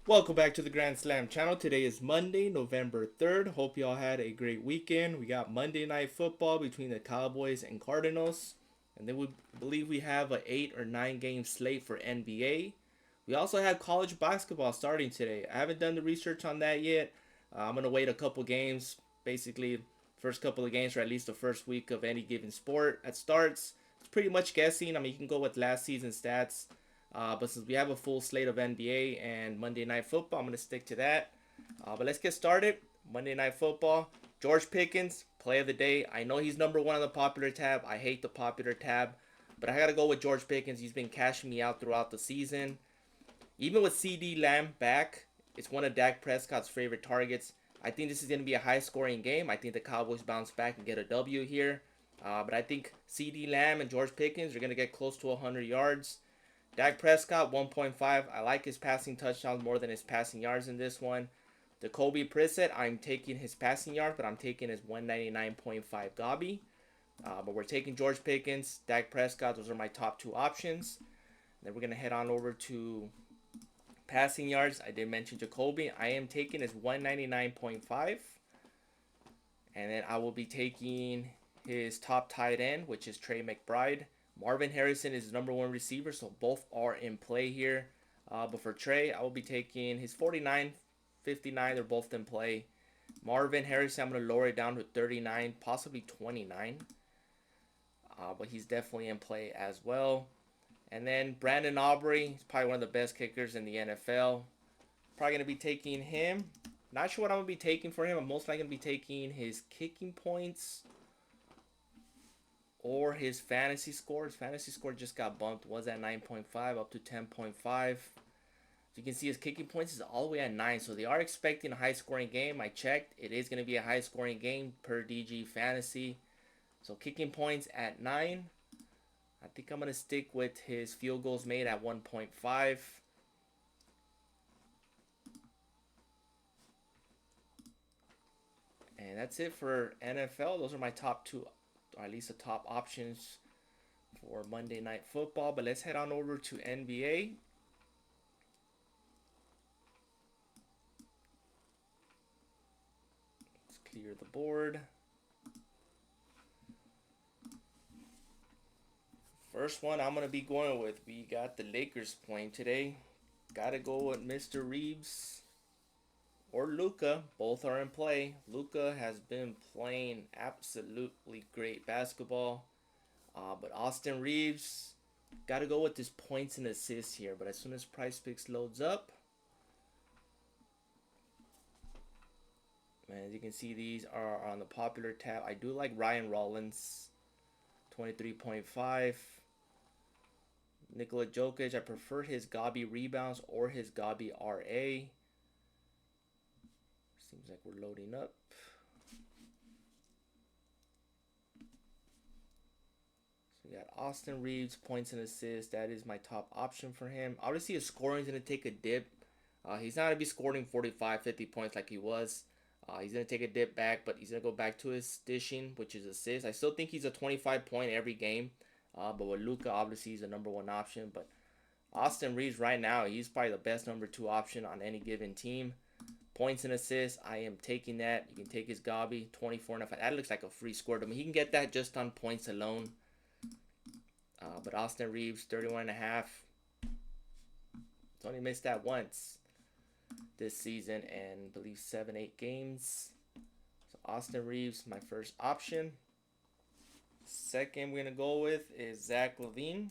Welcome back to the Grand Slam channel. Today is Monday, November 3rd. Hope y'all had a great weekend. We got Monday Night Football between the Cowboys and Cardinals. And then we believe we have a 8 or 9 game slate for NBA. We also have college basketball starting today. I haven't done the research on that yet. I'm going to wait a couple games, basically first couple of games for at least the first week of any given sport that starts. It's pretty much guessing. I mean, you can go with last season's stats. But since we have a full slate of NBA and Monday Night Football, I'm going to stick to that. But let's get started. Monday Night Football. George Pickens, play of the day. I know he's number one on the popular tab. I hate the popular tab. But I got to go with George Pickens. He's been cashing me out throughout the season. Even with CD Lamb back, it's one of Dak Prescott's favorite targets. I think this is going to be a high scoring game. I think the Cowboys bounce back and get a W here. But I think CD Lamb and George Pickens are going to get close to 100 yards. Dak Prescott 1.5. I like his passing touchdowns more than his passing yards in this one. Jacoby Brissett, I'm taking his passing yards, but I'm taking his 199.5 Gabi. But we're taking George Pickens, Dak Prescott. Those are my top two options. Then we're going to head on over to passing yards. I did mention Jacoby. I am taking his 199.5. And then I will be taking his top tight end, which is Trey McBride. Marvin Harrison is his number one receiver, so both are in play here. But for Trey, I will be taking his 49, 59. They're both in play. Marvin Harrison, I'm going to lower it down to 39, possibly 29. But he's definitely in play as well. And then Brandon Aubrey, he's probably one of the best kickers in the NFL. Probably going to be taking him. Not sure what I'm going to be taking for him. I'm most likely going to be taking his kicking points or his fantasy score. His fantasy score just got bumped. Was at 9.5 up to 10.5. So you can see his kicking points is all the way at 9. So they are expecting a high scoring game. I checked. It is going to be a high scoring game per DG Fantasy. So kicking points at 9. I think I'm going to stick with his field goals made at 1.5. And that's it for NFL. Those are my top two, or at least the top options for Monday Night Football. But let's head on over to NBA. Let's clear the board. First one I'm going to be going with, we got the Lakers playing today. Got to go with Mr. Reeves or Luka. Both are in play. Luka has been playing absolutely great basketball. But Austin Reeves, got to go with his points and assists here. But as soon as Price Picks loads up, man, as you can see, these are on the popular tab. I do like Ryan Rollins, 23.5. Nikola Jokic, I prefer his Gabi rebounds or his Gabi RA. Seems like we're loading up. So we got Austin Reeves, points and assists. That is my top option for him. Obviously, his scoring is going to take a dip. He's not going to be scoring 45, 50 points like he was. He's going to take a dip back, but he's going to go back to his dishing, which is assists. I still think he's a 25 point every game. But with Luka, obviously, he's the number one option. But Austin Reeves right now, he's probably the best number two option on any given team. Points and assists, I am taking that. You can take his Gabi, 24 and a half. That looks like a free score to me. He can get that just on points alone. But Austin Reeves, 31 and a half. He's only missed that once this season and I believe 7, 8 games. So Austin Reeves, my first option. Second we're going to go with is Zach LaVine.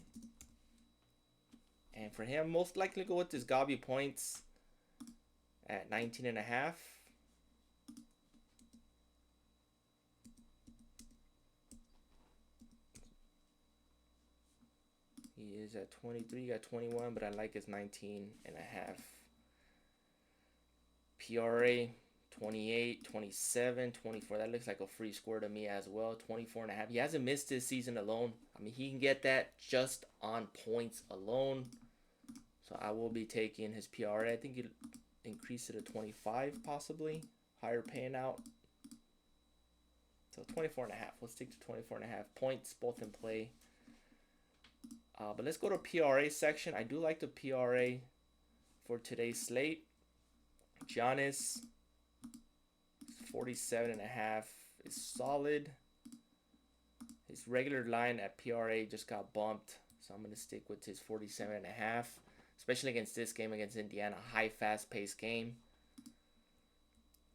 And for him, most likely go with his Gabi points at 19 and a half. He is at 23, got 21, but I like his 19 and a half. PRA 28, 27, 24. That looks like a free score to me as well. 24 and a half. He hasn't missed this season alone. I mean, he can get that just on points alone. So I will be taking his PRA. I think he'll increase it to 25 possibly. Higher paying out. So 24 and a half. Let's stick to 24 and a half points, both in play. But let's go to PRA section. I do like the PRA for today's slate. Giannis, 47.5 is solid. His regular line at PRA just got bumped, so I'm going to stick with his 47.5, especially against this game against Indiana, high, fast-paced game.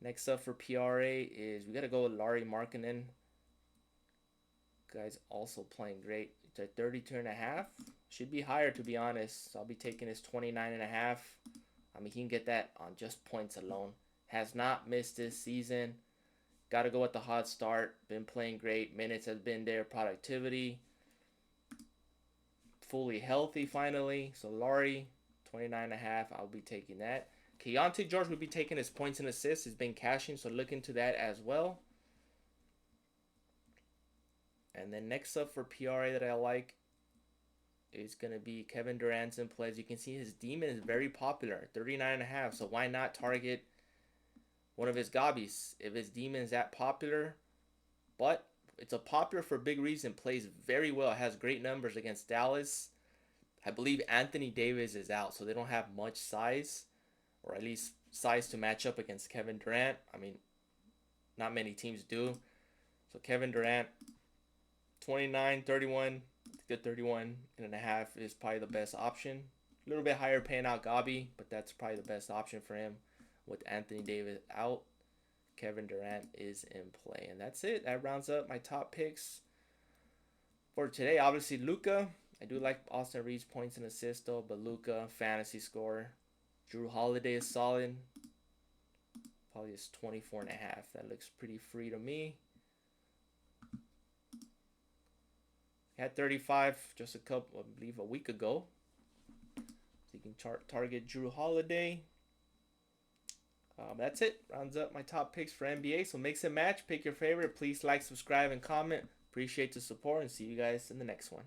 Next up for PRA is we got to go with Larry Markkinen. Guy's also playing great. It's at 32.5. Should be higher, to be honest. So I'll be taking his 29.5. I mean, he can get that on just points alone. Has not missed this season. Got to go with the hot start. Been playing great. Minutes has been there. Productivity. Fully healthy finally. So Laurie, 29.5. I'll be taking that. Keontae George will be taking his points and assists. He's been cashing, so look into that as well. And then next up for PRA that I like is going to be Kevin Durant's in play. As you can see, his demon is very popular, 39.5. So why not target one of his gobbies if his demon is that popular? But it's a popular for a big reason. Plays very well. Has great numbers against Dallas. I believe Anthony Davis is out, so they don't have much size, or at least size to match up against Kevin Durant. I mean, not many teams do. So Kevin Durant, 29, 31, good 31.5 is probably the best option. A little bit higher paying out Gabi, but that's probably the best option for him with Anthony Davis out. Kevin Durant is in play. And that's it. That rounds up my top picks for today. Obviously, Luka. I do like Austin Reeves' points and assists, though, but Luka, fantasy score. Drew Holiday is solid. Probably is 24.5. That looks pretty free to me. Had 35 just I believe a week ago. So you can target Drew Holiday. That's it. Rounds up my top picks for NBA. So mix and match. Pick your favorite. Please like, subscribe, and comment. Appreciate the support, and see you guys in the next one.